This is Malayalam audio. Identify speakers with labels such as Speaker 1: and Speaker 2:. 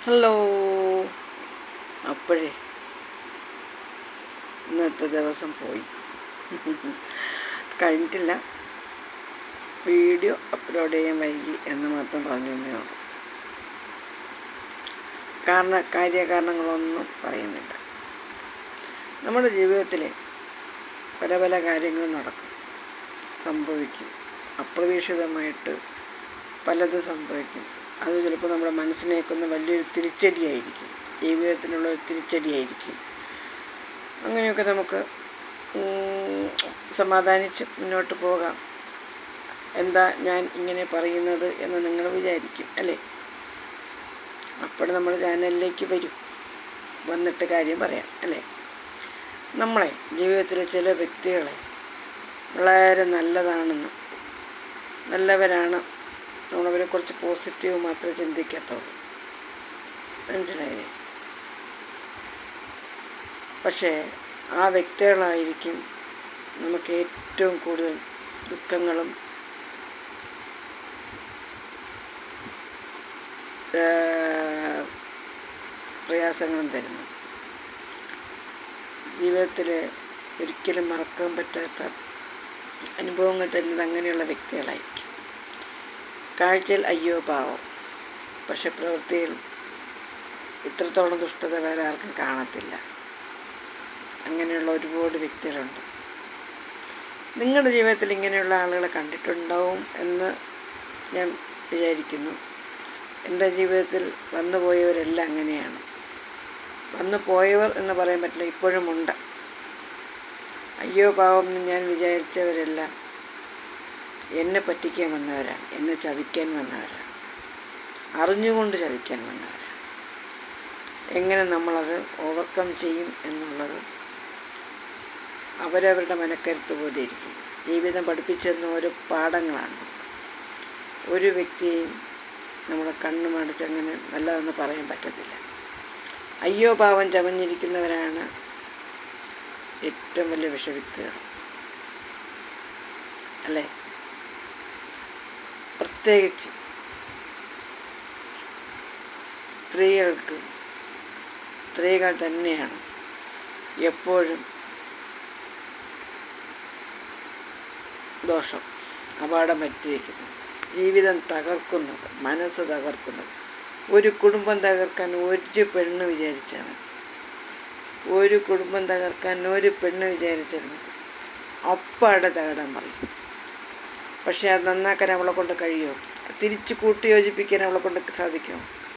Speaker 1: ഹലോ. അപ്പോഴേ ഇന്നത്തെ ദിവസം പോയി കഴിഞ്ഞിട്ടില്ല. വീഡിയോ അപ്ലോഡ് ചെയ്യാൻ വൈകി എന്ന് മാത്രം പറഞ്ഞു എന്നേ ഉള്ളൂ. കാര്യകാരണങ്ങളൊന്നും പറയുന്നില്ല. നമ്മുടെ ജീവിതത്തിൽ പല പല കാര്യങ്ങളും നടക്കും, സംഭവിക്കും. അപ്രതീക്ഷിതമായിട്ട് പലതും സംഭവിക്കും. അത് ചിലപ്പോൾ നമ്മുടെ മനസ്സിനേക്കുന്ന വലിയൊരു തിരിച്ചടിയായിരിക്കും, ജീവിതത്തിനുള്ള ഒരു തിരിച്ചടിയായിരിക്കും. അങ്ങനെയൊക്കെ നമുക്ക് സമാധാനിച്ച് മുന്നോട്ട് പോകാം. എന്താ ഞാൻ ഇങ്ങനെ പറയുന്നത് എന്ന് നിങ്ങൾ വിചാരിക്കും അല്ലേ? അപ്പോൾ നമ്മൾ ചാനലിലേക്ക് വന്നിട്ട് കാര്യം പറയാം അല്ലേ? നമ്മളെ ജീവിതത്തിലെ ചില വ്യക്തികളെ വളരെ നല്ലവരാണ്, നമ്മളവരെ കുറിച്ച് പോസിറ്റീവ് മാത്രമേ ചിന്തിക്കത്തുള്ളൂ. മനസ്സിലായില്ലേ? പക്ഷേ ആ വ്യക്തികളായിരിക്കും നമുക്ക് ഏറ്റവും കൂടുതൽ ദുഃഖങ്ങളും പ്രയാസങ്ങളും തരുന്നത്. ജീവിതത്തിൽ ഒരിക്കലും മറക്കാൻ പറ്റാത്ത അനുഭവങ്ങൾ തരുന്നത് അങ്ങനെയുള്ള വ്യക്തികളായിരിക്കും. കാഴ്ചയിൽ അയ്യോ പാവം, പക്ഷെ പ്രവൃത്തിയിൽ ഇത്രത്തോളം ദുഷ്ടത വേറെ ആർക്കും കാണത്തില്ല. അങ്ങനെയുള്ള ഒരുപാട് വ്യക്തികളുണ്ട്. നിങ്ങളുടെ ജീവിതത്തിൽ ഇങ്ങനെയുള്ള ആളുകളെ കണ്ടിട്ടുണ്ടാവും എന്ന് ഞാൻ വിചാരിക്കുന്നു. എൻ്റെ ജീവിതത്തിൽ വന്നുപോയവരെല്ലാം അങ്ങനെയാണ്. വന്നു പോയവർ എന്ന് പറയാൻ പറ്റില്ല, ഇപ്പോഴുമുണ്ട്. അയ്യോ പാവം എന്ന് ഞാൻ വിചാരിച്ചവരെല്ലാം എന്നെ പറ്റിക്കാൻ വന്നവരാണ്, എന്നെ ചതിക്കാൻ വന്നവരാണ്, അറിഞ്ഞുകൊണ്ട് ചതിക്കാൻ വന്നവരാണ്. എങ്ങനെ നമ്മളത് ഓവർകം ചെയ്യും എന്നുള്ളത് അവരവരുടെ മനക്കരുത്ത് പോലെ ഇരിക്കും. ജീവിതം പഠിപ്പിച്ചെന്ന ഓരോ പാഠങ്ങളാണ്. ഒരു വ്യക്തിയെയും നമ്മളെ കണ്ണുമടച്ച് അങ്ങനെ നല്ലതെന്ന് പറയാൻ പറ്റത്തില്ല. അയ്യോ പാവം ചമഞ്ഞിരിക്കുന്നവരാണ് ഏറ്റവും വലിയ വിഷവിത്തുകൾ അല്ലേ? പ്രത്യേകിച്ച് സ്ത്രീകൾ തന്നെയാണ് എപ്പോഴും ദോഷം, അപകടം പറ്റിയിരിക്കുന്നത്, ജീവിതം തകർക്കുന്നത്, മനസ്സ് തകർക്കുന്നത്. ഒരു കുടുംബം തകർക്കാൻ ഒരു പെണ്ണ് വിചാരിച്ചാൽ മതി. ഒരു കുടുംബം തകർക്കാൻ ഒരു പെണ്ണ് വിചാരിച്ചാൽ മതി, അപ്പാടെ തകടാൻ പറയും. പക്ഷേ അത് നന്നാക്കാൻ അവളെ കൊണ്ട് കഴിയുമോ? തിരിച്ച് കൂട്ടി യോജിപ്പിക്കാൻ അവളെ കൊണ്ട് സാധിക്കുമോ?